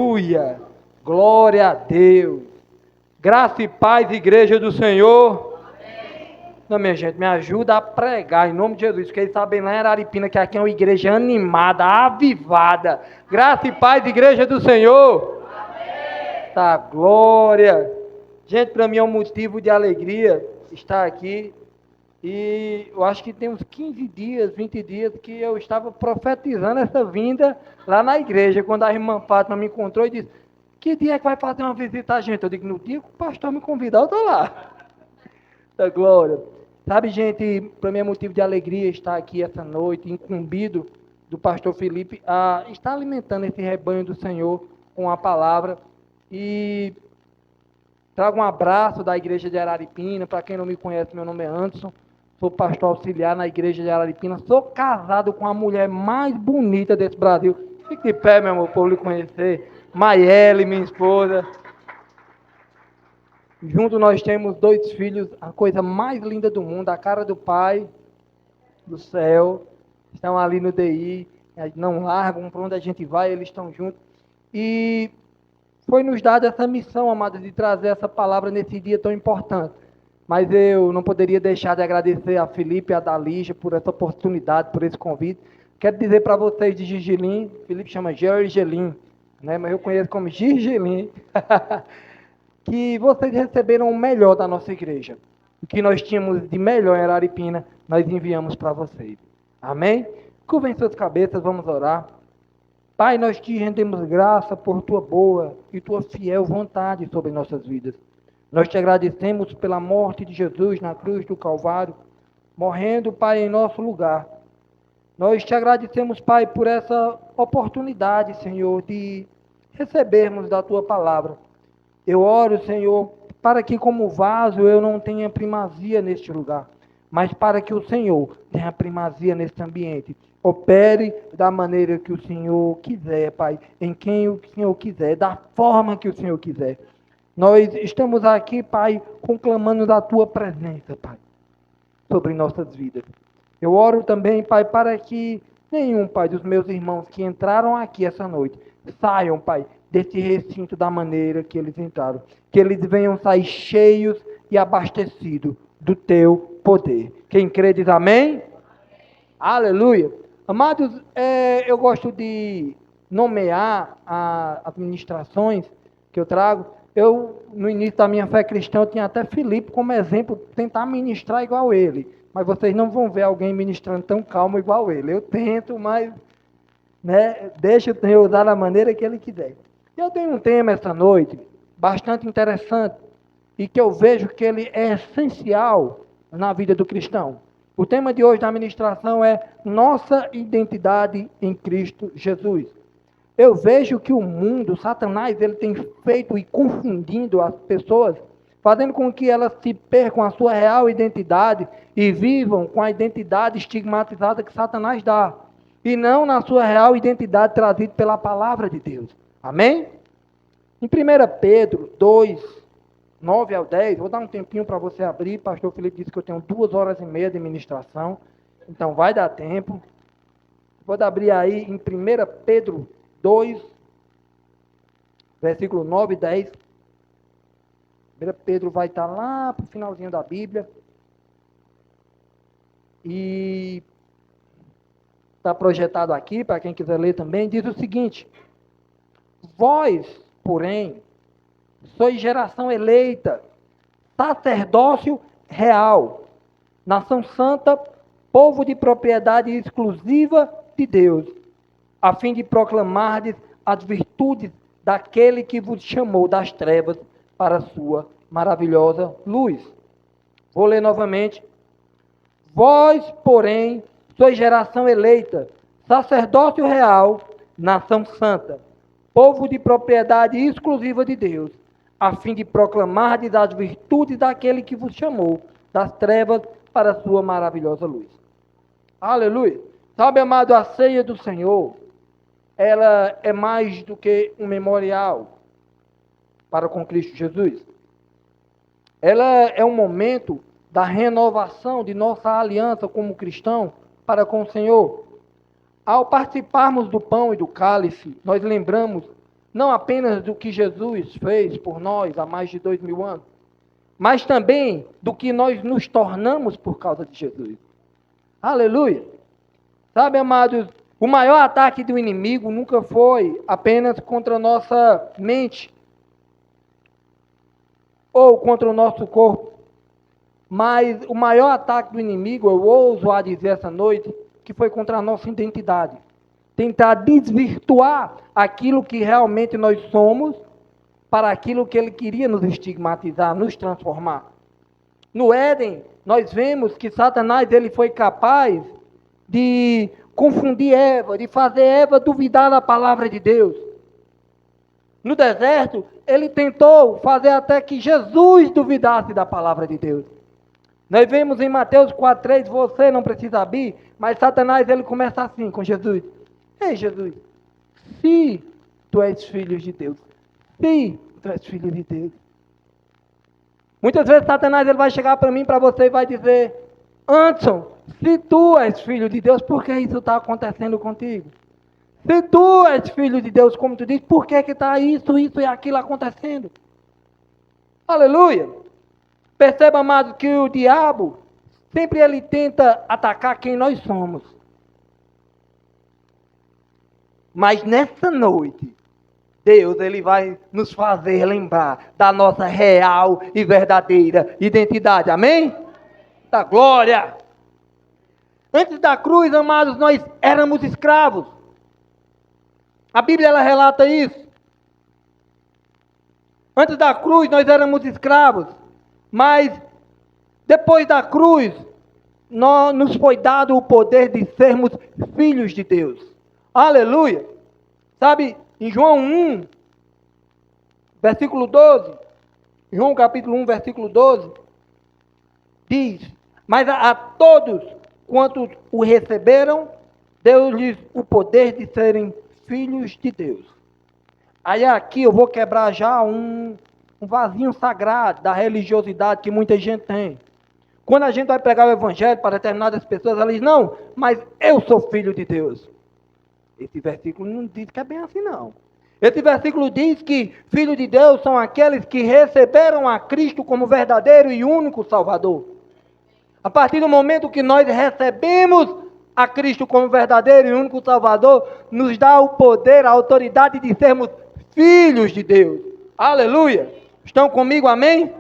Aleluia! Glória a Deus! Graça e paz, igreja do Senhor. Não, minha gente, me ajuda a pregar em nome de Jesus, porque eles sabem lá em Araripina que aqui é uma igreja animada, avivada. Graça e paz, igreja do Senhor. Tá, glória. Gente, para mim é um motivo de alegria estar aqui. E eu acho que tem uns 15 dias, 20 dias que eu estava profetizando essa vinda lá na igreja, quando a irmã Fátima me encontrou e disse: que dia é que vai fazer uma visita a gente? Eu digo: no dia que o pastor me convidar, eu estou lá. Da glória. Sabe, gente, para mim é motivo de alegria estar aqui essa noite, incumbido do pastor Felipe, a estar alimentando esse rebanho do Senhor com a palavra. E trago um abraço da igreja de Araripina. Para quem não me conhece, meu nome é Anderson. Sou pastor auxiliar na igreja de Araripina. Sou casado com a mulher mais bonita desse Brasil. Fique de pé, meu amor, para eu lhe conhecer. Maiele, minha esposa. Junto nós temos 2 filhos, a coisa mais linda do mundo, a cara do pai do céu. Estão ali no DI, não largam para onde a gente vai, eles estão juntos. E foi nos dada essa missão, amados, de trazer essa palavra nesse dia tão importante. Mas eu não poderia deixar de agradecer a Felipe e a Dalígia por essa oportunidade, por esse convite. Quero dizer para vocês de Gigelim, Felipe chama Gergelim, né? Mas eu conheço como Gigelim, que vocês receberam o melhor da nossa igreja. O que nós tínhamos de melhor em Araripina, nós enviamos para vocês. Amém? Curvem suas cabeças, vamos orar. Pai, nós te rendemos graça por tua boa e tua fiel vontade sobre nossas vidas. Nós te agradecemos pela morte de Jesus na cruz do Calvário, morrendo, Pai, em nosso lugar. Nós te agradecemos, Pai, por essa oportunidade, Senhor, de recebermos da tua palavra. Eu oro, Senhor, para que como vaso eu não tenha primazia neste lugar, mas para que o Senhor tenha primazia neste ambiente. Opere da maneira que o Senhor quiser, Pai, em quem o Senhor quiser, da forma que o Senhor quiser. Nós estamos aqui, Pai, conclamando da Tua presença, Pai, sobre nossas vidas. Eu oro também, Pai, para que nenhum, Pai, dos meus irmãos que entraram aqui essa noite, saiam, Pai, desse recinto da maneira que eles entraram. Que eles venham sair cheios e abastecidos do Teu poder. Quem crê diz amém? Aleluia. Amados, eu gosto de nomear as administrações que eu trago. Eu, no início da minha fé cristã, eu tinha até Filipe como exemplo, tentar ministrar igual ele. Mas vocês não vão ver alguém ministrando tão calmo igual ele. Eu tento, mas deixa o Senhor usar da maneira que Ele quiser. Eu tenho um tema essa noite, bastante interessante, e que eu vejo que ele é essencial na vida do cristão. O tema de hoje da ministração é nossa identidade em Cristo Jesus. Eu vejo que o mundo, Satanás, ele tem feito e confundindo as pessoas, fazendo com que elas se percam a sua real identidade e vivam com a identidade estigmatizada que Satanás dá, e não na sua real identidade trazida pela palavra de Deus. Amém? Em 1 Pedro 2, 9 ao 10, vou dar um tempinho para você abrir. Pastor Felipe disse que eu tenho 2h30 de ministração, então vai dar tempo. Vou abrir aí em 1 Pedro 2, versículo 9 e 10. 1 Pedro vai estar lá para o finalzinho da Bíblia. E está projetado aqui, para quem quiser ler também, diz o seguinte: vós, porém, sois geração eleita, sacerdócio real, nação santa, povo de propriedade exclusiva de Deus, a fim de proclamardes as virtudes daquele que vos chamou das trevas para a sua maravilhosa luz. Vou ler novamente. Vós, porém, sois geração eleita, sacerdócio real, nação santa, povo de propriedade exclusiva de Deus, a fim de proclamardes as virtudes daquele que vos chamou das trevas para a sua maravilhosa luz. Aleluia. Sabe, amado, a ceia do Senhor, ela é mais do que um memorial para com Cristo Jesus. Ela é um momento da renovação de nossa aliança como cristão para com o Senhor. Ao participarmos do pão e do cálice, nós lembramos não apenas do que Jesus fez por nós há mais de 2000 anos, mas também do que nós nos tornamos por causa de Jesus. Aleluia! Sabe, amados, o maior ataque do inimigo nunca foi apenas contra a nossa mente ou contra o nosso corpo, mas o maior ataque do inimigo, eu ouso a dizer essa noite, que foi contra a nossa identidade. Tentar desvirtuar aquilo que realmente nós somos para aquilo que ele queria nos estigmatizar, nos transformar. No Éden, nós vemos que Satanás ele foi capaz de confundir Eva, de fazer Eva duvidar da palavra de Deus. No deserto, ele tentou fazer até que Jesus duvidasse da palavra de Deus. Nós vemos em Mateus 4,3, você não precisa abrir, mas Satanás ele começa assim com Jesus. Ei, Jesus, se tu és filho de Deus, se tu és filho de Deus. Muitas vezes Satanás ele vai chegar para mim, para você e vai dizer, Anderson, se tu és filho de Deus, por que isso está acontecendo contigo? Se tu és filho de Deus, como tu diz, por que está isso e aquilo acontecendo? Aleluia! Perceba, amado, que o diabo sempre ele tenta atacar quem nós somos. Mas nessa noite, Deus ele vai nos fazer lembrar da nossa real e verdadeira identidade. Amém? Da glória! Antes da cruz, amados, nós éramos escravos. A Bíblia ela relata isso. Antes da cruz, nós éramos escravos. Mas depois da cruz, nos foi dado o poder de sermos filhos de Deus. Aleluia! Sabe, em João 1, versículo 12, João capítulo 1, versículo 12, diz, mas a todos quantos o receberam, deu-lhes o poder de serem filhos de Deus. Aí aqui eu vou quebrar já um vasinho sagrado da religiosidade que muita gente tem. Quando a gente vai pregar o evangelho para determinadas pessoas, elas dizem, não, mas eu sou filho de Deus. Esse versículo não diz que é bem assim, não. Esse versículo diz que filhos de Deus são aqueles que receberam a Cristo como verdadeiro e único Salvador. A partir do momento que nós recebemos a Cristo como verdadeiro e único Salvador, nos dá o poder, a autoridade de sermos filhos de Deus. Aleluia! Estão comigo, amém?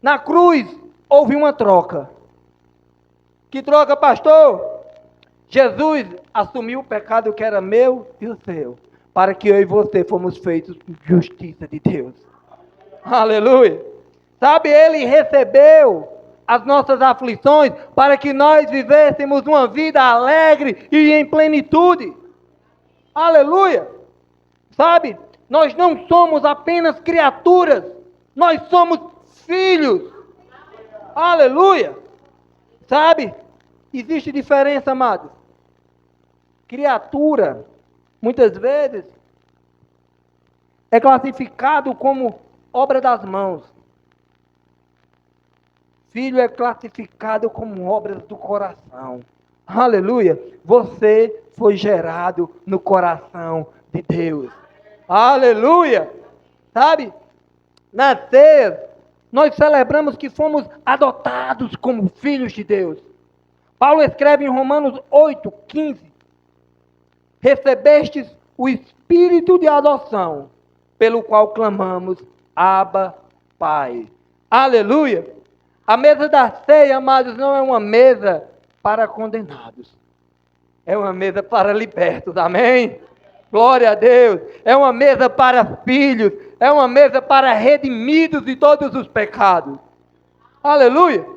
Na cruz, houve uma troca. Que troca, pastor? Jesus assumiu o pecado que era meu e o seu, para que eu e você fomos feitos justiça de Deus. Aleluia! Sabe, ele recebeu as nossas aflições para que nós vivêssemos uma vida alegre e em plenitude. Aleluia! Sabe, nós não somos apenas criaturas, nós somos filhos. Aleluia! Sabe, existe diferença, amados. Criatura, muitas vezes, é classificado como obra das mãos. Filho é classificado como obras do coração. Aleluia! Você foi gerado no coração de Deus. Aleluia! Sabe? Na ceia, nós celebramos que fomos adotados como filhos de Deus. Paulo escreve em Romanos 8:15: recebestes o espírito de adoção, pelo qual clamamos, Abba, Pai. Aleluia! A mesa da ceia, amados, não é uma mesa para condenados. É uma mesa para libertos, amém? Glória a Deus! É uma mesa para filhos, é uma mesa para redimidos de todos os pecados. Aleluia!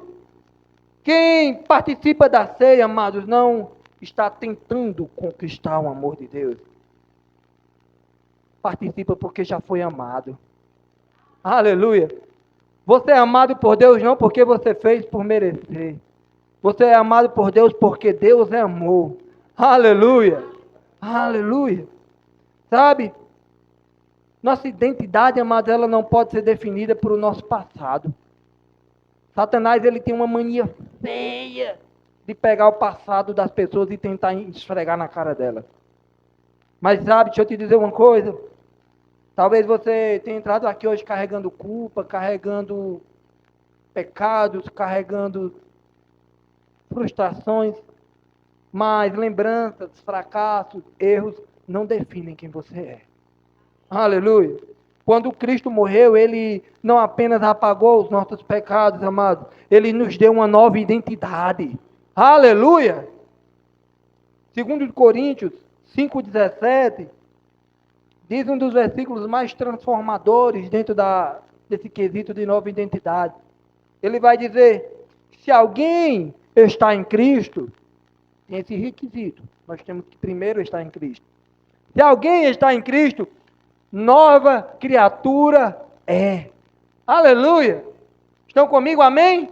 Quem participa da ceia, amados, não está tentando conquistar o amor de Deus. Participa porque já foi amado. Aleluia! Você é amado por Deus não porque você fez por merecer. Você é amado por Deus porque Deus é amor. Aleluia! Aleluia! Sabe? Nossa identidade, amados, ela não pode ser definida por o nosso passado. Satanás, ele tem uma mania feia de pegar o passado das pessoas e tentar esfregar na cara dela. Mas sabe, deixa eu te dizer uma coisa. Talvez você tenha entrado aqui hoje carregando culpa, carregando pecados, carregando frustrações, mas lembranças, fracassos, erros não definem quem você é. Aleluia. Quando Cristo morreu, Ele não apenas apagou os nossos pecados, amados, Ele nos deu uma nova identidade. Aleluia. Segundo Coríntios 5,17, diz um dos versículos mais transformadores dentro desse quesito de nova identidade. Ele vai dizer, se alguém está em Cristo, tem esse requisito, nós temos que primeiro estar em Cristo. Se alguém está em Cristo, nova criatura é. Aleluia! Estão comigo, amém?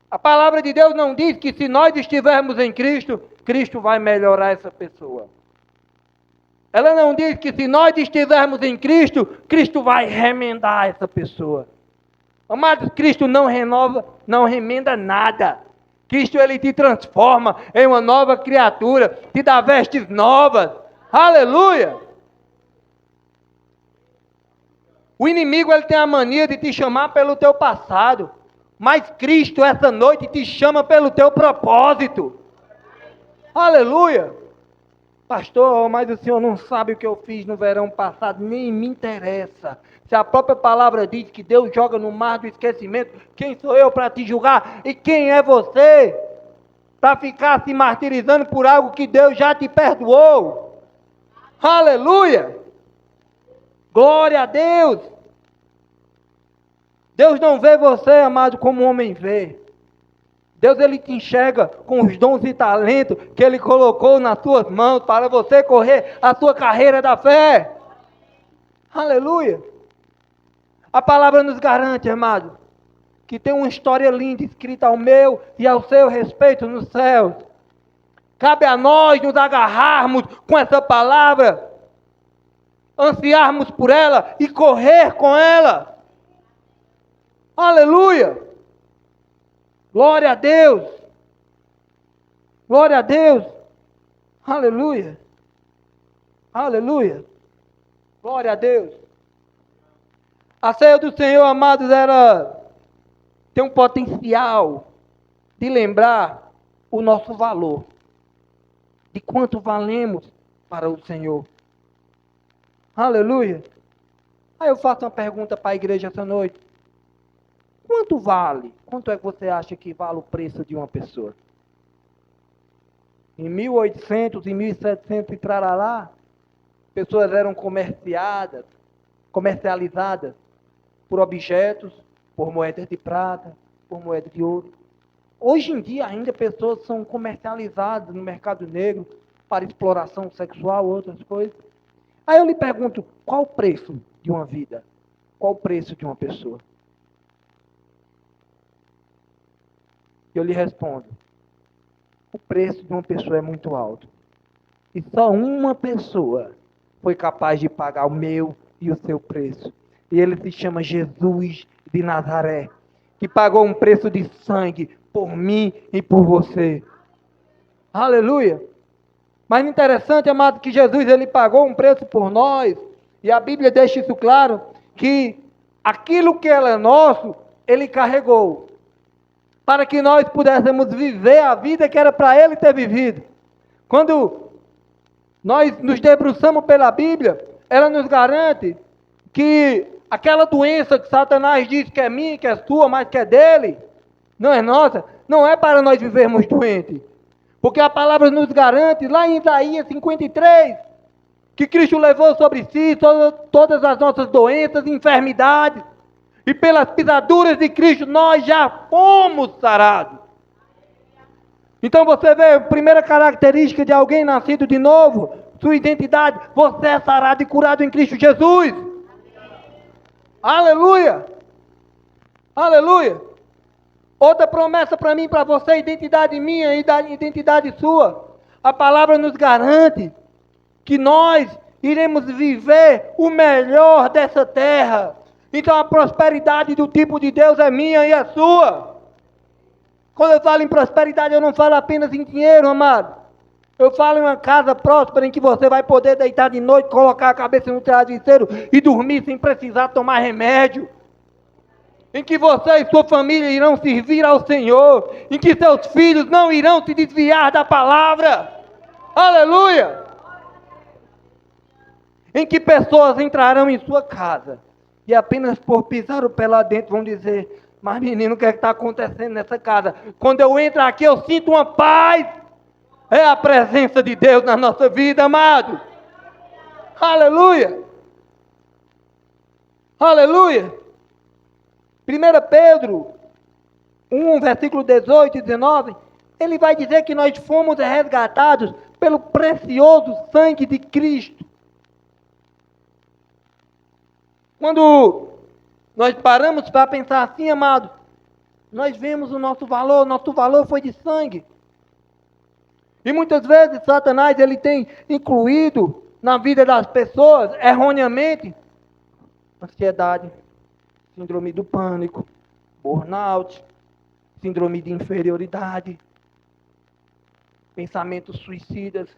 A palavra de Deus não diz que se nós estivermos em Cristo, Cristo vai melhorar essa pessoa. Ela não diz que se nós estivermos em Cristo, Cristo vai remendar essa pessoa. Amados, Cristo não renova, não remenda nada. Cristo, Ele te transforma em uma nova criatura, te dá vestes novas. Aleluia! O inimigo, ele tem a mania de te chamar pelo teu passado, mas Cristo, essa noite, te chama pelo teu propósito. Aleluia! Pastor, mas o senhor não sabe o que eu fiz no verão passado, nem me interessa. Se a própria palavra diz que Deus joga no mar do esquecimento, quem sou eu para te julgar? E quem é você para ficar se martirizando por algo que Deus já te perdoou? Aleluia! Glória a Deus! Deus não vê você, amado, como o homem vê. Deus, Ele te enxerga com os dons e talentos que Ele colocou nas tuas mãos para você correr a sua carreira da fé. Aleluia! A palavra nos garante, amado, que tem uma história linda escrita ao meu e ao seu respeito nos céus. Cabe a nós nos agarrarmos com essa palavra, ansiarmos por ela e correr com ela. Aleluia! Glória a Deus! Glória a Deus! Aleluia! Aleluia! Glória a Deus! A ceia do Senhor, amados, tem um potencial de lembrar o nosso valor, de quanto valemos para o Senhor. Aleluia! Aí eu faço uma pergunta para a igreja essa noite. Quanto vale? Quanto é que você acha que vale o preço de uma pessoa? Em 1800 e 1700 e trará, pessoas eram comercializadas por objetos, por moedas de prata, por moedas de ouro. Hoje em dia ainda pessoas são comercializadas no mercado negro para exploração sexual, outras coisas. Aí eu lhe pergunto, qual o preço de uma vida? Qual o preço de uma pessoa? Eu lhe respondo, o preço de uma pessoa é muito alto. E só uma pessoa foi capaz de pagar o meu e o seu preço. E ele se chama Jesus de Nazaré, que pagou um preço de sangue por mim e por você. Aleluia! Mas interessante, amado, que Jesus, ele pagou um preço por nós. E a Bíblia deixa isso claro, que aquilo que é nosso, ele carregou. Para que nós pudéssemos viver a vida que era para ele ter vivido. Quando nós nos debruçamos pela Bíblia, ela nos garante que aquela doença que Satanás diz que é minha, que é sua, mas que é dele, não é nossa, não é para nós vivermos doentes. Porque a palavra nos garante, lá em Isaías 53, que Cristo levou sobre si todas as nossas doenças e enfermidades, e pelas pisaduras de Cristo nós já fomos sarados. Então você vê a primeira característica de alguém nascido de novo, sua identidade, você é sarado e curado em Cristo Jesus. Aleluia! Aleluia! Outra promessa para mim, para você, identidade minha e da identidade sua. A palavra nos garante que nós iremos viver o melhor dessa terra. Então a prosperidade do tipo de Deus é minha e é sua. Quando eu falo em prosperidade, eu não falo apenas em dinheiro, amado. Eu falo em uma casa próspera em que você vai poder deitar de noite, colocar a cabeça no travesseiro e dormir sem precisar tomar remédio. Em que você e sua família irão servir ao Senhor. Em que seus filhos não irão se desviar da palavra. Aleluia! Em que pessoas entrarão em sua casa e apenas por pisar o pé lá dentro vão dizer: mas menino, o que é que está acontecendo nessa casa? Quando eu entro aqui eu sinto uma paz. É a presença de Deus na nossa vida, amado. Aleluia! Aleluia! 1 Pedro 1, versículo 18 e 19, ele vai dizer que nós fomos resgatados pelo precioso sangue de Cristo. Quando nós paramos para pensar assim, amado, nós vemos o nosso valor foi de sangue. E muitas vezes Satanás ele tem incluído na vida das pessoas, erroneamente, ansiedade, síndrome do pânico, burnout, síndrome de inferioridade, pensamentos suicidas,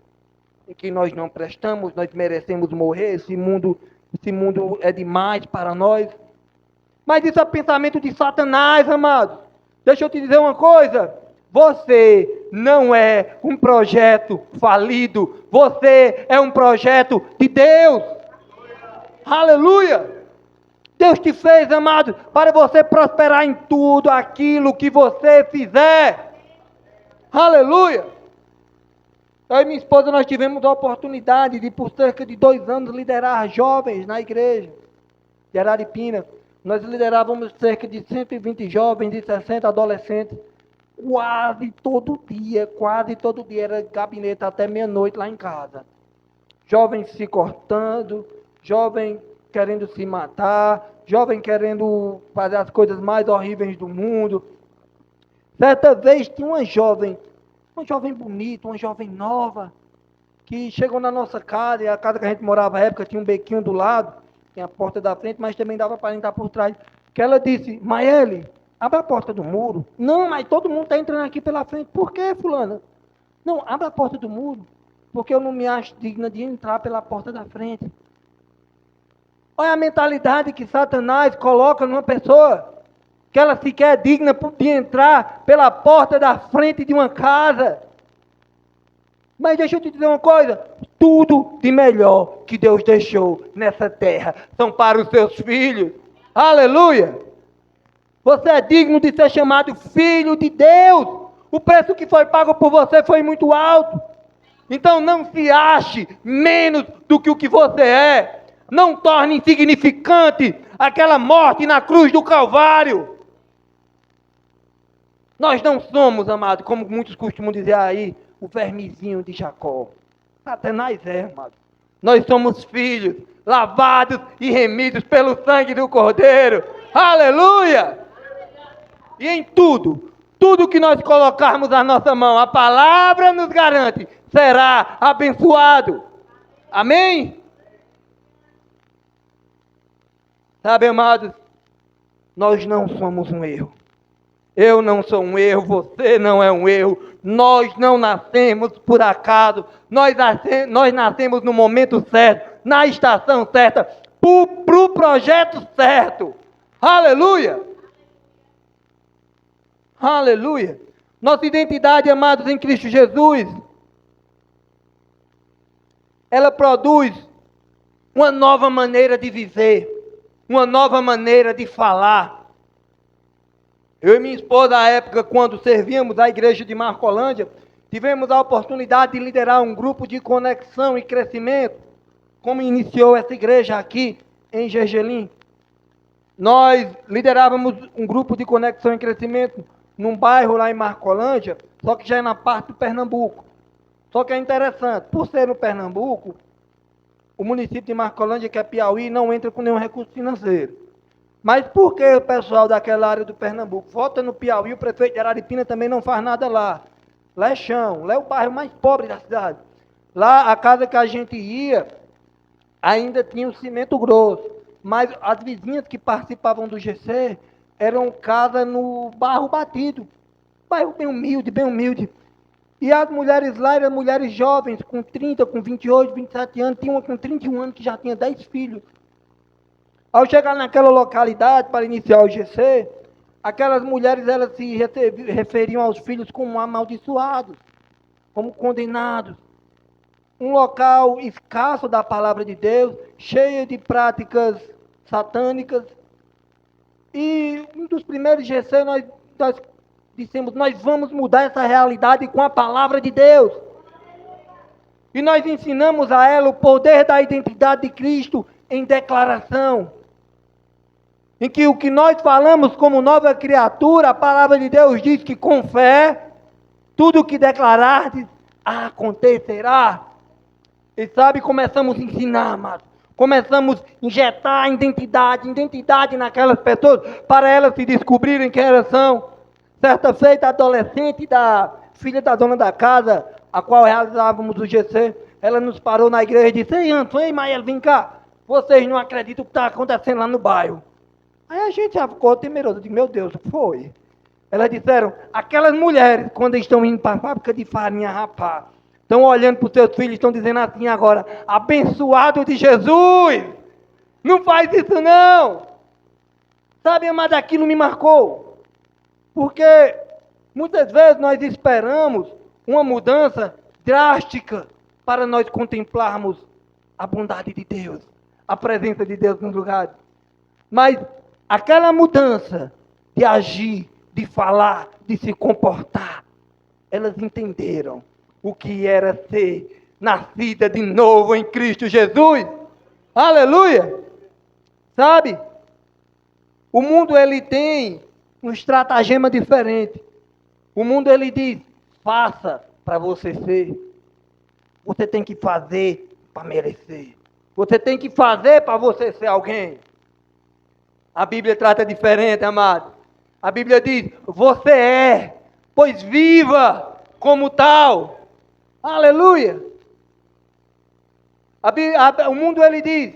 em que nós não prestamos, nós merecemos morrer, esse mundo é demais para nós. Mas isso é pensamento de Satanás, amado. Deixa eu te dizer uma coisa. Você não é um projeto falido. Você é um projeto de Deus. Aleluia! Deus te fez, amado, para você prosperar em tudo aquilo que você fizer. Aleluia! Eu e minha esposa, nós tivemos a oportunidade de, por cerca de 2 anos, liderar jovens na igreja de Araripina. Nós liderávamos cerca de 120 jovens e 60 adolescentes. Quase todo dia era gabinete até meia-noite lá em casa. Jovens se cortando, jovem querendo se matar, jovem querendo fazer as coisas mais horríveis do mundo. Certa vez tinha uma jovem bonita, uma jovem nova, que chegou na nossa casa, e a casa que a gente morava na época tinha um bequinho do lado, tinha a porta da frente, mas também dava para entrar por trás. Que ela disse: Maeli, abre a porta do muro. Não, mas todo mundo está entrando aqui pela frente. Por quê, fulana? Não, abre a porta do muro, porque eu não me acho digna de entrar pela porta da frente. Olha a mentalidade que Satanás coloca numa pessoa, que ela sequer é digna de entrar pela porta da frente de uma casa. Mas deixa eu te dizer uma coisa, tudo de melhor que Deus deixou nessa terra são para os seus filhos. Aleluia! Você é digno de ser chamado filho de Deus. O preço que foi pago por você foi muito alto. Então não se ache menos do que o que você é. Não torne insignificante aquela morte na cruz do Calvário. Nós não somos, amado, como muitos costumam dizer aí, o vermezinho de Jacó. Satanás é, amado. Nós somos filhos, lavados e remidos pelo sangue do Cordeiro. Aleluia! E em tudo que nós colocarmos na nossa mão, a palavra nos garante, será abençoado. Amém? Sabe, amados, nós não somos um erro. Eu não sou um erro, você não é um erro. Nós não nascemos por acaso. Nós nascemos no momento certo, na estação certa, para o projeto certo. Aleluia! Aleluia! Nossa identidade, amados, em Cristo Jesus, ela produz uma nova maneira de viver, uma nova maneira de falar. Eu e minha esposa, na época, quando servíamos a igreja de Marcolândia, tivemos a oportunidade de liderar um grupo de conexão e crescimento, como iniciou essa igreja aqui em Gergelim. Nós liderávamos um grupo de conexão e crescimento num bairro lá em Marcolândia, só que já é na parte do Pernambuco. Só que é interessante, por ser no Pernambuco, o município de Marcolândia, que é Piauí, não entra com nenhum recurso financeiro. Mas por que o pessoal daquela área do Pernambuco vota no Piauí, o prefeito de Araripina também não faz nada lá? Lá é chão, lá é o bairro mais pobre da cidade. Lá, a casa que a gente ia, ainda tinha um cimento grosso. Mas as vizinhas que participavam do GC eram casas no barro batido. Bairro bem humilde, bem humilde. E as mulheres lá eram mulheres jovens, com 30, com 28, 27 anos, tinha uma com 31 anos que já tinha 10 filhos. Ao chegar naquela localidade para iniciar o GC, aquelas mulheres elas se referiam aos filhos como amaldiçoados, como condenados. Um local escasso da palavra de Deus, cheio de práticas satânicas. E um dos primeiros GC nós dissemos, nós vamos mudar essa realidade com a palavra de Deus. E nós ensinamos a ela o poder da identidade de Cristo em declaração. Em que o que nós falamos como nova criatura, a palavra de Deus diz que com fé, tudo o que declarardes acontecerá. E sabe, começamos a ensinar, amado. Começamos a injetar identidade naquelas pessoas, para elas se descobrirem quem elas são. Certa feita, a adolescente da filha da dona da casa, a qual realizávamos o GC, ela nos parou na igreja e disse: ei, Antônio, ei, Maíra, vem cá. Vocês não acreditam o que está acontecendo lá no bairro. Aí a gente já ficou temeroso. Eu disse: meu Deus, o que foi? Elas disseram: aquelas mulheres, quando estão indo para a fábrica de farinha, rapaz, estão olhando para os seus filhos, estão dizendo assim agora: abençoado de Jesus, não faz isso não. Sabe, amado, aquilo me marcou. Porque muitas vezes nós esperamos uma mudança drástica para nós contemplarmos a bondade de Deus, a presença de Deus nos lugares. Mas aquela mudança de agir, de falar, de se comportar, elas entenderam o que era ser nascida de novo em Cristo Jesus. Aleluia! Sabe? O mundo ele tem um estratagema diferente. O mundo ele diz: faça para você ser. Você tem que fazer para merecer. Você tem que fazer para você ser alguém. A Bíblia trata diferente, amado. A Bíblia diz: você é, pois viva como tal. Aleluia! O mundo ele diz: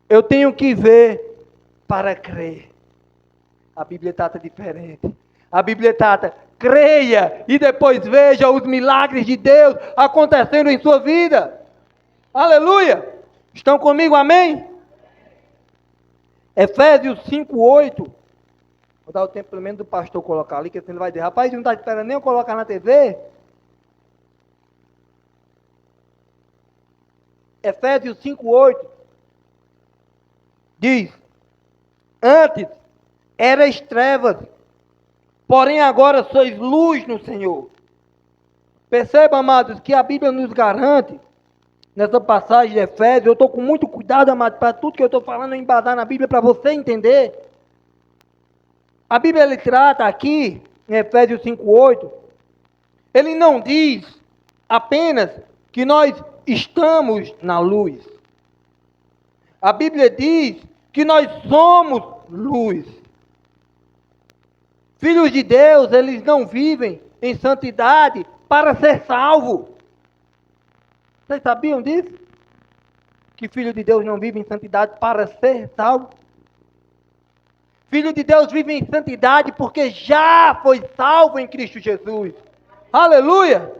eu tenho que ver para crer. A Bíblia trata diferente. A Bíblia trata: creia e depois veja os milagres de Deus acontecendo em sua vida. Aleluia! Estão comigo, amém? Efésios 5:8. Vou dar o tempo pelo menos do pastor colocar ali, que ele vai dizer: rapaz, não está esperando nem eu colocar na TV? Efésios 5:8 diz: antes erais trevas, porém agora sois luz no Senhor. Perceba, amados, que a Bíblia nos garante, nessa passagem de Efésios, eu estou com muito cuidado, amados, para tudo que eu estou falando, embasar na Bíblia, para você entender. A Bíblia ele trata aqui, em Efésios 5:8, ele não diz apenas que nós estamos na luz. A Bíblia diz que nós somos luz. Filhos de Deus, eles não vivem em santidade para ser salvo. Vocês sabiam disso? Que filho de Deus não vive em santidade para ser salvo? Filho de Deus vive em santidade porque já foi salvo em Cristo Jesus. Aleluia!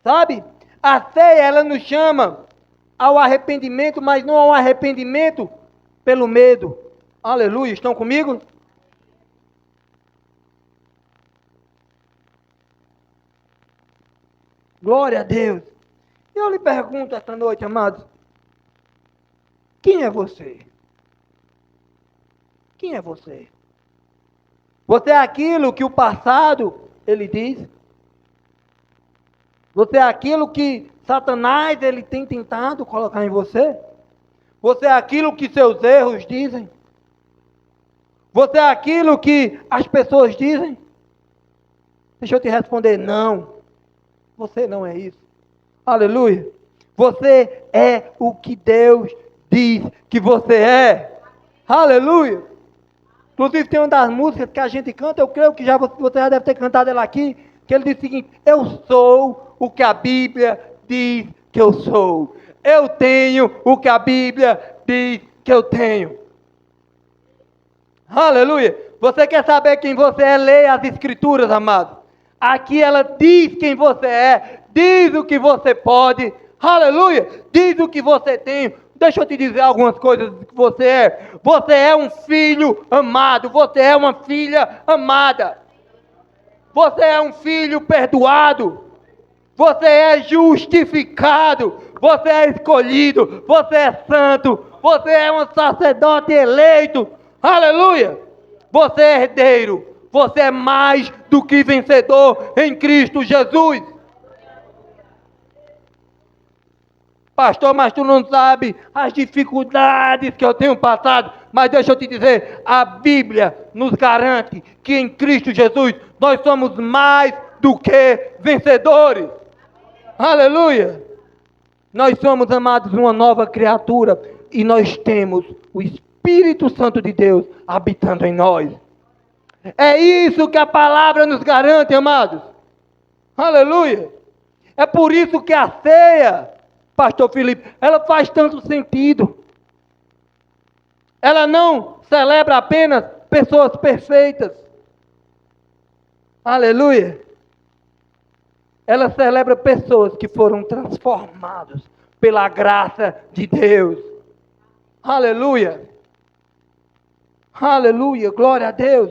Sabe? A ceia, ela nos chama ao arrependimento, mas não ao arrependimento pelo medo. Aleluia! Estão comigo? Glória a Deus. Eu lhe pergunto esta noite, amados: quem é você? Quem é você? Você é aquilo que o passado, ele diz? Você é aquilo que Satanás, ele tem tentado colocar em você? Você é aquilo que seus erros dizem? Você é aquilo que as pessoas dizem? Deixa eu te responder: não. Você não é isso. Aleluia. Você é o que Deus diz que você é. Aleluia. Inclusive tem uma das músicas que a gente canta, eu creio que você já deve ter cantado ela aqui, que ele diz o seguinte: eu sou o que a Bíblia diz que eu sou. Eu tenho o que a Bíblia diz que eu tenho. Aleluia. Você quer saber quem você é? Leia as Escrituras, amado. Aqui ela diz quem você é, diz o que você pode, aleluia, diz o que você tem. Deixa eu te dizer algumas coisas que você é. Você é um filho amado, você é uma filha amada. Você é um filho perdoado. Você é justificado. Você é escolhido. Você é santo. Você é um sacerdote eleito. Aleluia. Você é herdeiro. Você é mais do que vencedor em Cristo Jesus. Pastor, mas tu não sabe as dificuldades que eu tenho passado. Mas deixa eu te dizer, a Bíblia nos garante que em Cristo Jesus nós somos mais do que vencedores. Aleluia! Nós somos, amados, uma nova criatura e nós temos o Espírito Santo de Deus habitando em nós. É isso que a palavra nos garante, amados. Aleluia! É por isso que a ceia, Pastor Felipe, ela faz tanto sentido. Ela não celebra apenas pessoas perfeitas. Aleluia! Ela celebra pessoas que foram transformadas pela graça de Deus. Aleluia! Aleluia! Glória a Deus!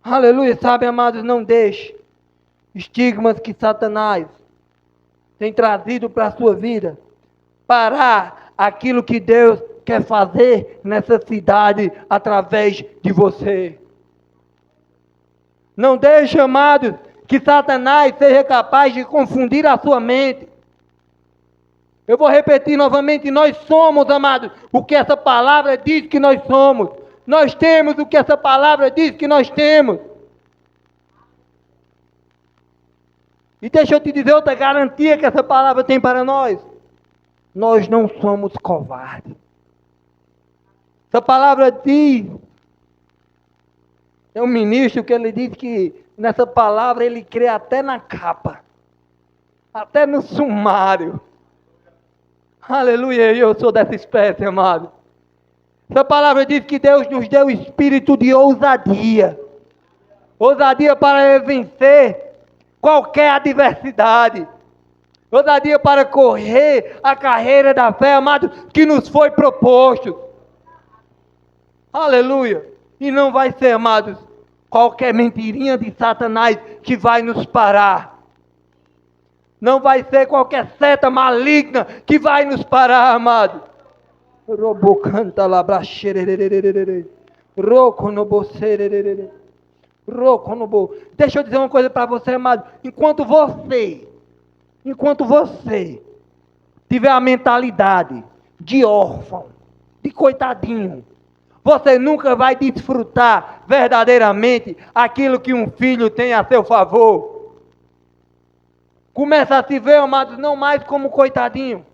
Aleluia! Sabe, amados, não deixe estigmas que Satanás tem trazido para a sua vida parar aquilo que Deus quer fazer nessa cidade através de você. Não deixe, amados, que Satanás seja capaz de confundir a sua mente. Eu vou repetir novamente, nós somos, amados, o que essa palavra diz que nós somos. Nós temos o que essa palavra diz que nós temos. E deixa eu te dizer outra garantia que essa palavra tem para nós. Nós não somos covardes. Essa palavra diz, é um ministro que ele diz que nessa palavra ele crê até na capa, até no sumário. Aleluia, eu sou dessa espécie, amado. Essa palavra diz que Deus nos deu espírito de ousadia. Ousadia para vencer qualquer adversidade. Ousadia para correr a carreira da fé, amado, que nos foi proposto. Aleluia. E não vai ser, amados, qualquer mentirinha de Satanás que vai nos parar. Não vai ser qualquer seta maligna que vai nos parar, amado. Robocanta labraxerererererere. Roconobocerererere. Roconobo. Deixa eu dizer uma coisa para você, amado. Enquanto você tiver a mentalidade de órfão, de coitadinho, você nunca vai desfrutar verdadeiramente aquilo que um filho tem a seu favor. Começa a se ver, amados, não mais como coitadinho,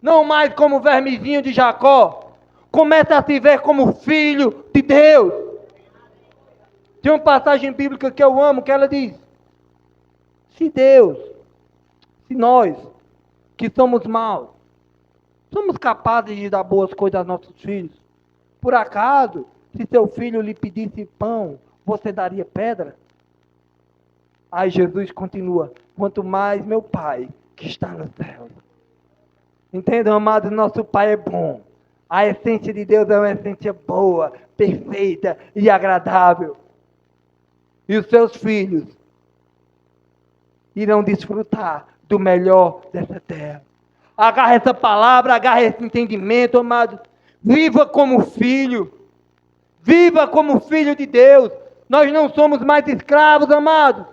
não mais como vermezinho de Jacó. Começa a se ver como filho de Deus. Tem uma passagem bíblica que eu amo, que ela diz: se nós, que somos maus, somos capazes de dar boas coisas aos nossos filhos, por acaso, se seu filho lhe pedisse pão, você daria pedra? Aí Jesus continua: quanto mais meu Pai que está no céu. Entendam, amados, nosso Pai é bom. A essência de Deus é uma essência boa, perfeita e agradável. E os seus filhos irão desfrutar do melhor dessa terra. Agarra essa palavra, agarra esse entendimento, amado. Viva como filho. Viva como filho de Deus. Nós não somos mais escravos, amados.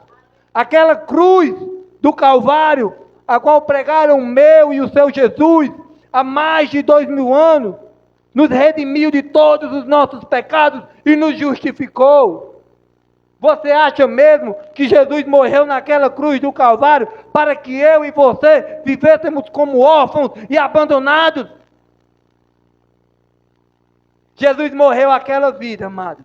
Aquela cruz do Calvário, a qual pregaram o meu e o seu Jesus, há mais de 2000 anos, nos redimiu de todos os nossos pecados e nos justificou. Você acha mesmo que Jesus morreu naquela cruz do Calvário para que eu e você vivêssemos como órfãos e abandonados? Jesus morreu aquela vida, amados,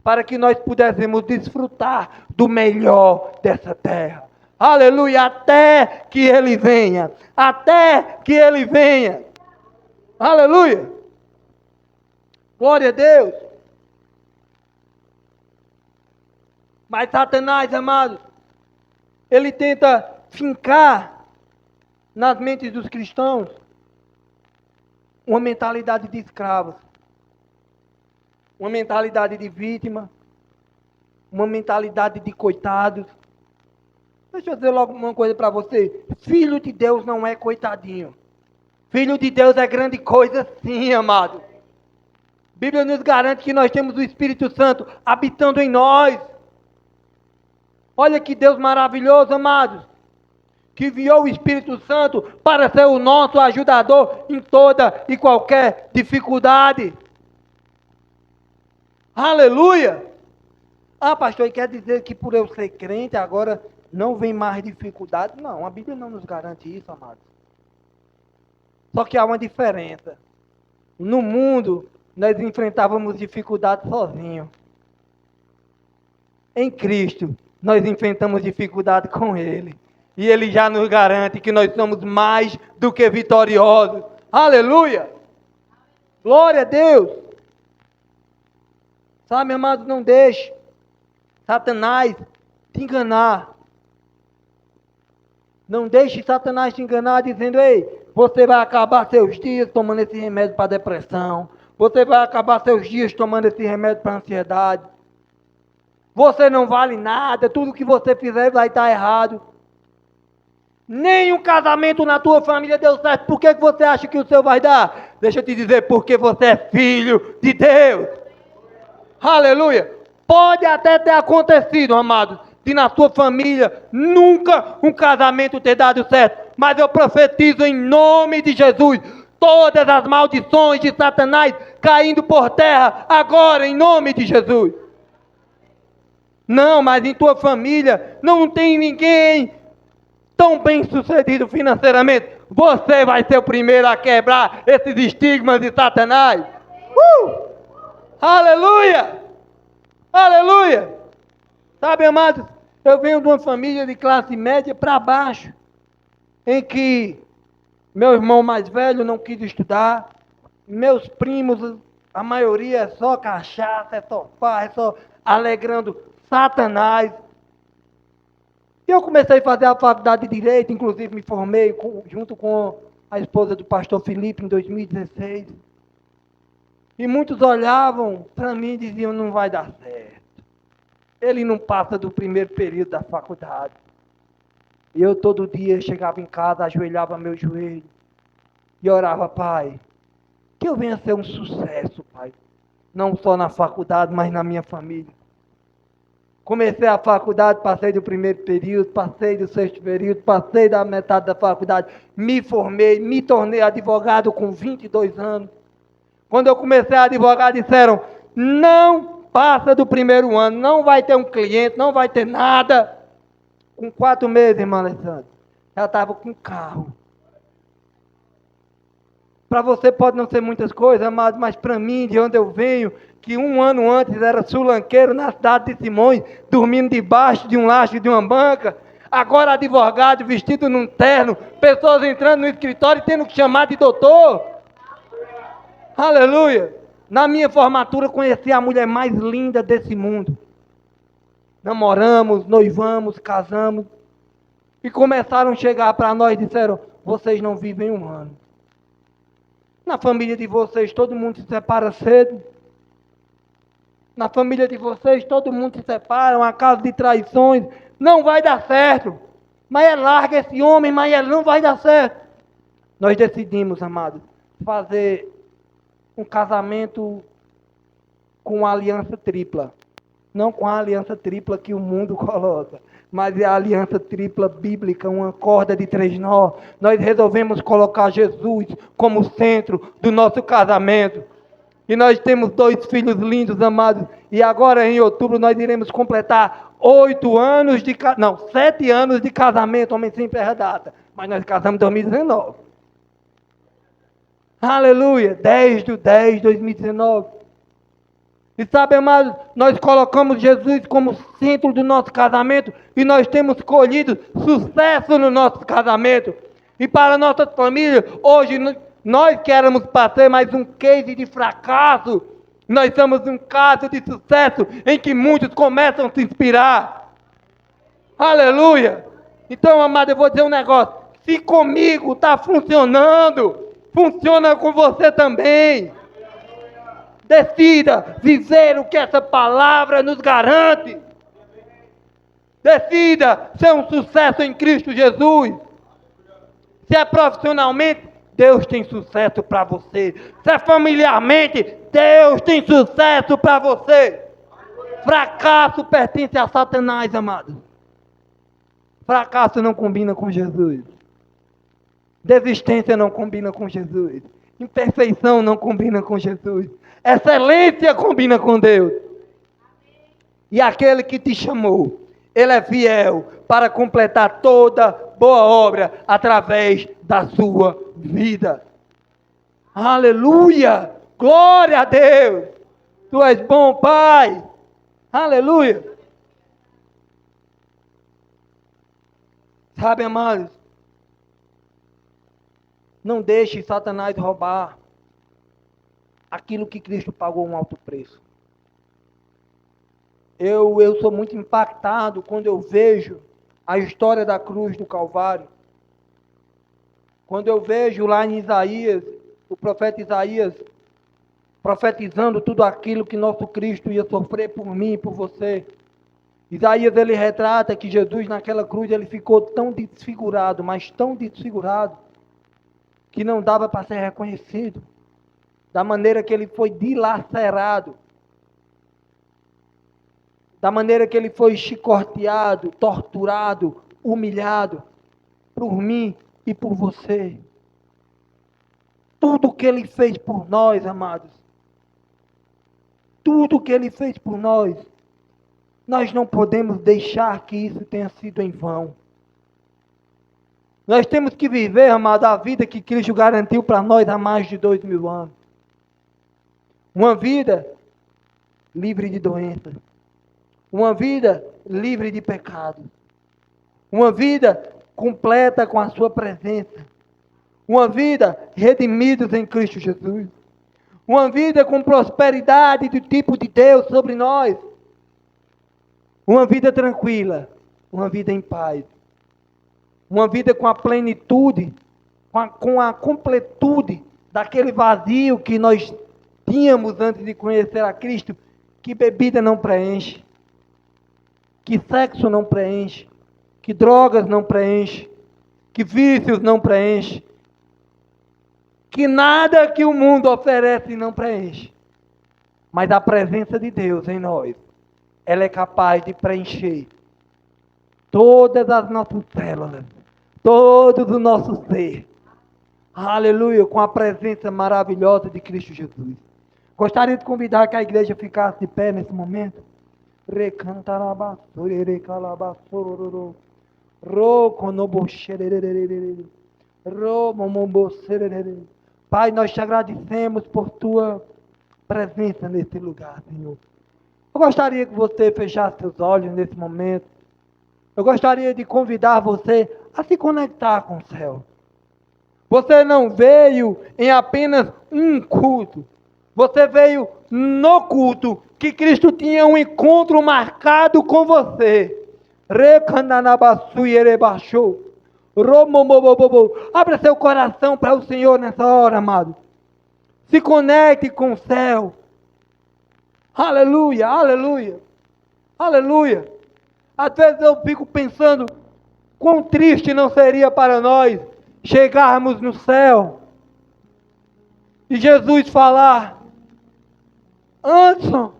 para que nós pudéssemos desfrutar do melhor dessa terra. Aleluia, até que Ele venha. Até que Ele venha. Aleluia. Glória a Deus. Mas Satanás, amado, ele tenta fincar nas mentes dos cristãos uma mentalidade de escravos, uma mentalidade de vítima, uma mentalidade de coitados. Deixa eu dizer logo uma coisa para você. Filho de Deus não é coitadinho. Filho de Deus é grande coisa sim, amado. A Bíblia nos garante que nós temos o Espírito Santo habitando em nós. Olha que Deus maravilhoso, amados. Que enviou o Espírito Santo para ser o nosso ajudador em toda e qualquer dificuldade. Aleluia! Ah, pastor, e quer dizer que por eu ser crente agora não vem mais dificuldade? Não, a Bíblia não nos garante isso, amados. Só que há uma diferença. No mundo, nós enfrentávamos dificuldades sozinhos. Em Cristo, nós enfrentamos dificuldade com Ele. E Ele já nos garante que nós somos mais do que vitoriosos. Aleluia! Glória a Deus! Sabe, amado, não deixe Satanás te enganar. Não deixe Satanás te enganar dizendo, ei, você vai acabar seus dias tomando esse remédio para depressão. Você vai acabar seus dias tomando esse remédio para ansiedade. Você não vale nada, tudo que você fizer vai estar errado. Nem um casamento na tua família deu certo. Por que você acha que o seu vai dar? Deixa eu te dizer, porque você é filho de Deus. Aleluia. Pode até ter acontecido, amados, de na sua família nunca um casamento ter dado certo. Mas eu profetizo em nome de Jesus, todas as maldições de Satanás caindo por terra agora em nome de Jesus. Não, mas em tua família não tem ninguém tão bem sucedido financeiramente. Você vai ser o primeiro a quebrar esses estigmas de Satanás. Aleluia! Aleluia! Sabe, amados, eu venho de uma família de classe média para baixo, em que meu irmão mais velho não quis estudar, meus primos, a maioria é só cachaça, é só farra, é só alegrando Satanás. E eu comecei a fazer a faculdade de Direito, inclusive me formei junto com a esposa do pastor Felipe em 2016. E muitos olhavam para mim e diziam, não vai dar certo. Ele não passa do primeiro período da faculdade. E eu todo dia chegava em casa, ajoelhava meu joelho e orava, Pai, que eu venha ser um sucesso, Pai. Não só na faculdade, mas na minha família. Comecei a faculdade, passei do primeiro período, passei do sexto período, passei da metade da faculdade, me formei, me tornei advogado com 22 anos. Quando eu comecei a advogar, disseram, não passa do primeiro ano, não vai ter um cliente, não vai ter nada. Com 4 meses, irmã Alessandra, já estava com carro. Para você pode não ser muitas coisas, amado, mas para mim, de onde eu venho, que 1 ano antes era sulanqueiro na cidade de Simões, dormindo debaixo de um laje de uma banca, agora advogado, vestido num terno, pessoas entrando no escritório e tendo que chamar de doutor. Aleluia! Na minha formatura conheci a mulher mais linda desse mundo. Namoramos, noivamos, casamos. E começaram a chegar para nós e disseram, vocês não vivem 1 ano. Na família de vocês todo mundo se separa cedo. Na família de vocês todo mundo se separa, uma casa de traições. Não vai dar certo. Mas larga esse homem, mas ele não vai dar certo. Nós decidimos, amados, fazer um casamento com a aliança tripla. Não com a aliança tripla que o mundo coloca, mas é a aliança tripla bíblica, uma corda de 3 nós. Nós resolvemos colocar Jesus como centro do nosso casamento. E nós temos 2 filhos lindos, amados. E agora em outubro nós iremos completar 7 anos de casamento. Homem sempre erra a data. Mas nós casamos em 2019. Aleluia, 10/10/2019. E sabe, amados, nós colocamos Jesus como centro do nosso casamento e nós temos colhido sucesso no nosso casamento. E para a nossa família, hoje nós queremos passar mais um case de fracasso. Nós somos um caso de sucesso em que muitos começam a se inspirar. Aleluia! Então, amado, eu vou dizer um negócio. Se comigo está funcionando, funciona com você também. Decida viver o que essa palavra nos garante. Decida ser um sucesso em Cristo Jesus. Se é profissionalmente, Deus tem sucesso para você. Se é familiarmente, Deus tem sucesso para você. Fracasso pertence a Satanás, amado. Fracasso não combina com Jesus. Desistência não combina com Jesus. Imperfeição não combina com Jesus. Excelência combina com Deus. E aquele que te chamou, Ele é fiel para completar toda boa obra através da sua vida. Aleluia! Glória a Deus! Tu és bom, Pai! Aleluia! Sabe, amados? Não deixe Satanás roubar aquilo que Cristo pagou um alto preço. Eu sou muito impactado quando eu vejo a história da cruz do Calvário. Quando eu vejo lá em Isaías, o profeta Isaías, profetizando tudo aquilo que nosso Cristo ia sofrer por mim e por você. Isaías, ele retrata que Jesus naquela cruz, ele ficou tão desfigurado, mas tão desfigurado, que não dava para ser reconhecido. Da maneira que ele foi dilacerado, da maneira que ele foi chicoteado, torturado, humilhado, por mim e por você. Tudo que ele fez por nós, amados, tudo que ele fez por nós não podemos deixar que isso tenha sido em vão. Nós temos que viver, amado, a vida que Cristo garantiu para nós há mais de 2000 anos. Uma vida livre de doenças. Uma vida livre de pecado. Uma vida completa com a sua presença. Uma vida redimidos em Cristo Jesus. Uma vida com prosperidade do tipo de Deus sobre nós. Uma vida tranquila. Uma vida em paz. Uma vida com a plenitude, com a completude daquele vazio que nós tínhamos antes de conhecer a Cristo, que bebida não preenche, que sexo não preenche, que drogas não preenche, que vícios não preenche, que nada que o mundo oferece não preenche. Mas a presença de Deus em nós, ela é capaz de preencher todas as nossas células, todo o nosso ser. Aleluia, com a presença maravilhosa de Cristo Jesus. Gostaria de convidar que a igreja ficasse de pé nesse momento. Pai, nós te agradecemos por tua presença nesse lugar, Senhor. Eu gostaria que você fechasse seus olhos nesse momento. Eu gostaria de convidar você a se conectar com o céu. Você não veio em apenas um culto. Você veio no culto que Cristo tinha um encontro marcado com você. Abra seu coração para o Senhor nessa hora, amado. Se conecte com o céu. Aleluia, aleluia, aleluia. Às vezes eu fico pensando, quão triste não seria para nós chegarmos no céu e Jesus falar: Anderson,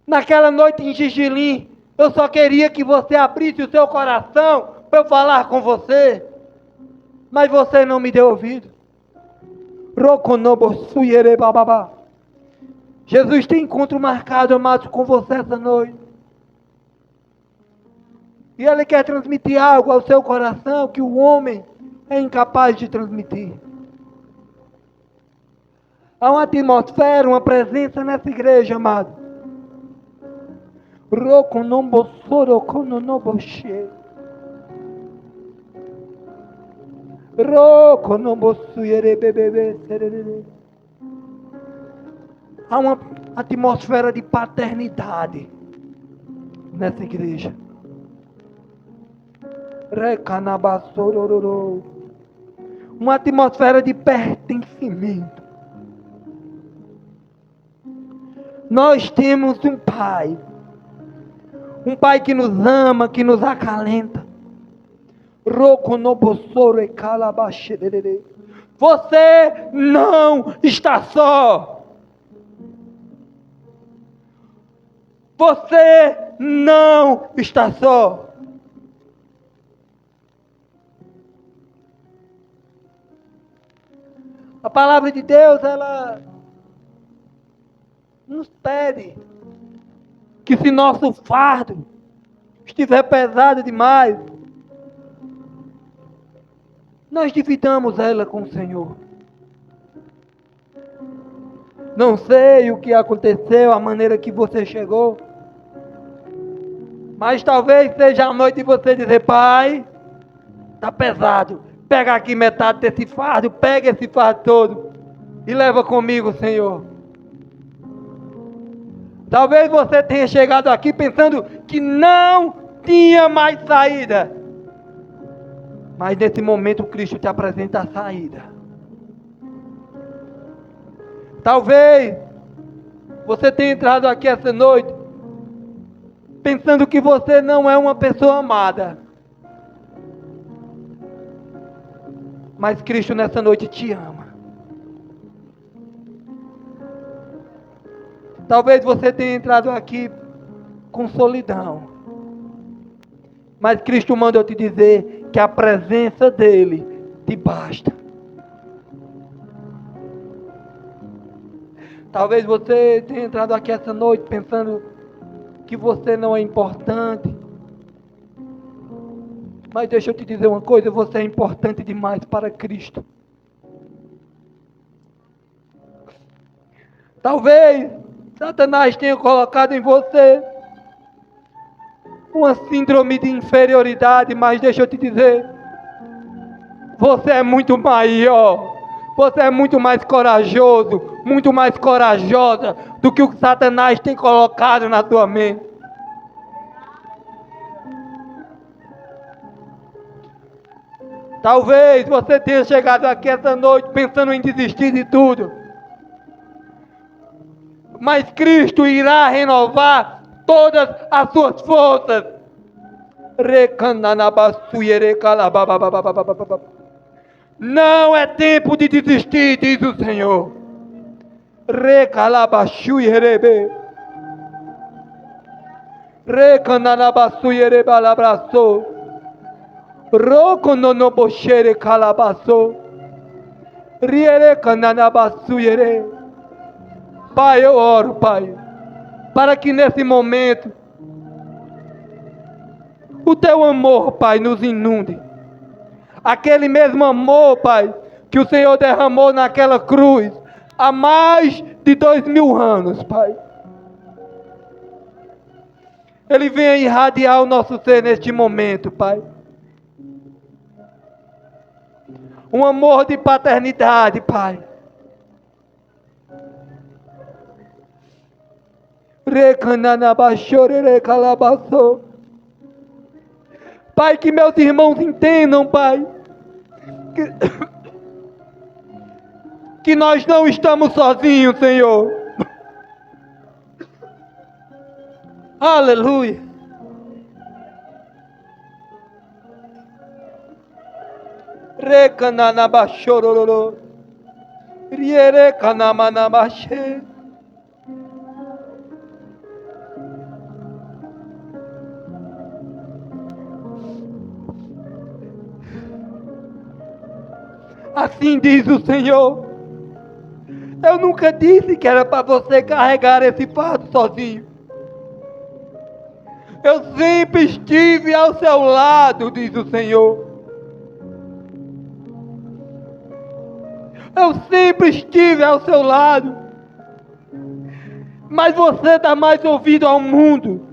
naquela noite em Gigilim, eu só queria que você abrisse o seu coração para eu falar com você, mas você não me deu ouvido. Jesus tem encontro marcado, amados, com você essa noite. E Ele quer transmitir algo ao seu coração que o homem é incapaz de transmitir. Há uma atmosfera, uma presença nessa igreja, amado. Há uma atmosfera de paternidade nessa igreja. Recanabassororô. Uma atmosfera de pertencimento. Nós temos um Pai que nos ama, que nos acalenta. Você não está só. Você não está só. A palavra de Deus, ela nos pede que se nosso fardo estiver pesado demais, nós dividamos ela com o Senhor. Não sei o que aconteceu, a maneira que você chegou, mas talvez seja a noite de você dizer: Pai, está pesado, pega aqui metade desse fardo, pega esse fardo todo e leva comigo, Senhor. Talvez você tenha chegado aqui pensando que não tinha mais saída, mas nesse momento Cristo te apresenta a saída. Talvez você tenha entrado aqui essa noite pensando que você não é uma pessoa amada, mas Cristo nessa noite te ama. Talvez você tenha entrado aqui com solidão, mas Cristo manda eu te dizer que a presença dele te basta. Talvez você tenha entrado aqui essa noite pensando que você não é importante, mas deixa eu te dizer uma coisa: você é importante demais para Cristo. Talvez Satanás tenha colocado em você uma síndrome de inferioridade, mas deixa eu te dizer, você é muito maior, você é muito mais corajoso, muito mais corajosa do que o que Satanás tem colocado na tua mente. Talvez você tenha chegado aqui essa noite pensando em desistir de tudo, mas Cristo irá renovar todas as suas forças. Não é tempo de desistir, diz o Senhor. Pai, eu oro, Pai, para que nesse momento o Teu amor, Pai, nos inunde. Aquele mesmo amor, Pai, que o Senhor derramou naquela cruz há mais de 2000 anos, Pai. Ele venha irradiar o nosso ser neste momento, Pai. Um amor de paternidade, Pai. Pai, que meus irmãos entendam, Pai, que nós não estamos sozinhos, Senhor. Aleluia. Recananabachorororo. Rierecanamanabache. Assim diz o Senhor. Eu nunca disse que era para você carregar esse fardo sozinho. Eu sempre estive ao seu lado, diz o Senhor. Eu sempre estive ao seu lado. Mas você dá mais ouvido ao mundo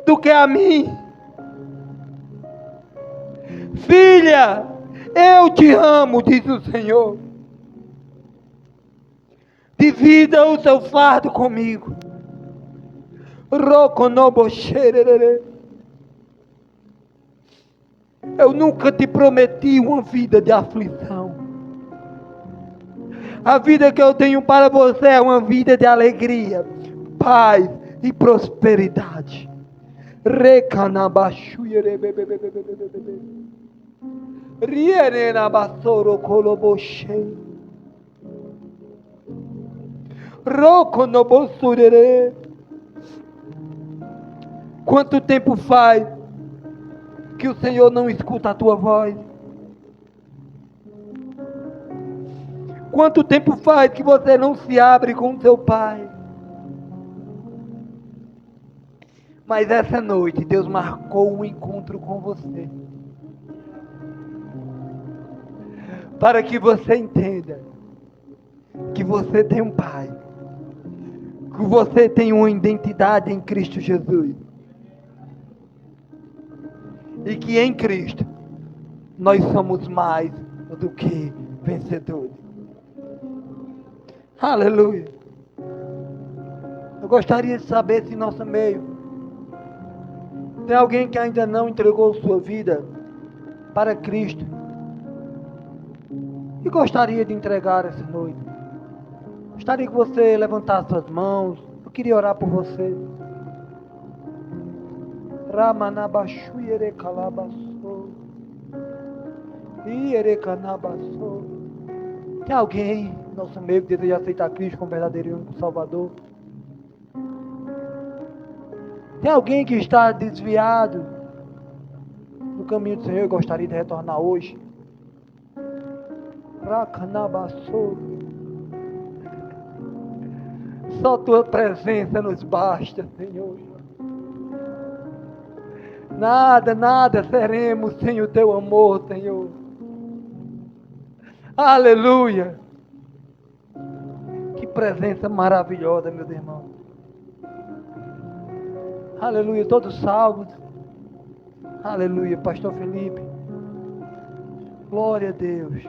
do que a mim. Filha, eu te amo, diz o Senhor. Divida o seu fardo comigo. Eu nunca te prometi uma vida de aflição. A vida que eu tenho para você é uma vida de alegria, paz e prosperidade. Quanto tempo faz que o Senhor não escuta a tua voz? Quanto tempo faz que você não se abre com seu Pai? Mas essa noite Deus marcou um encontro com você, para que você entenda que você tem um Pai, que você tem uma identidade em Cristo Jesus, e que em Cristo nós somos mais do que vencedores. Aleluia. Eu gostaria de saber se em nosso meio tem alguém que ainda não entregou sua vida para Cristo e gostaria de entregar essa noite. Gostaria que você levantasse suas mãos. Eu queria orar por você. Ramanabashu yerekalabaso. Ierekanabaso. Tem alguém no nosso meio que deseja aceitar Cristo como verdadeiro e único Salvador? Tem alguém que está desviado do caminho do Senhor e gostaria de retornar hoje? Rakanabaso. Só tua presença nos basta, Senhor. Nada seremos sem o teu amor, Senhor. Aleluia. Que presença maravilhosa, meus irmãos. Aleluia, todos salvos. Aleluia, pastor Felipe. Glória a Deus.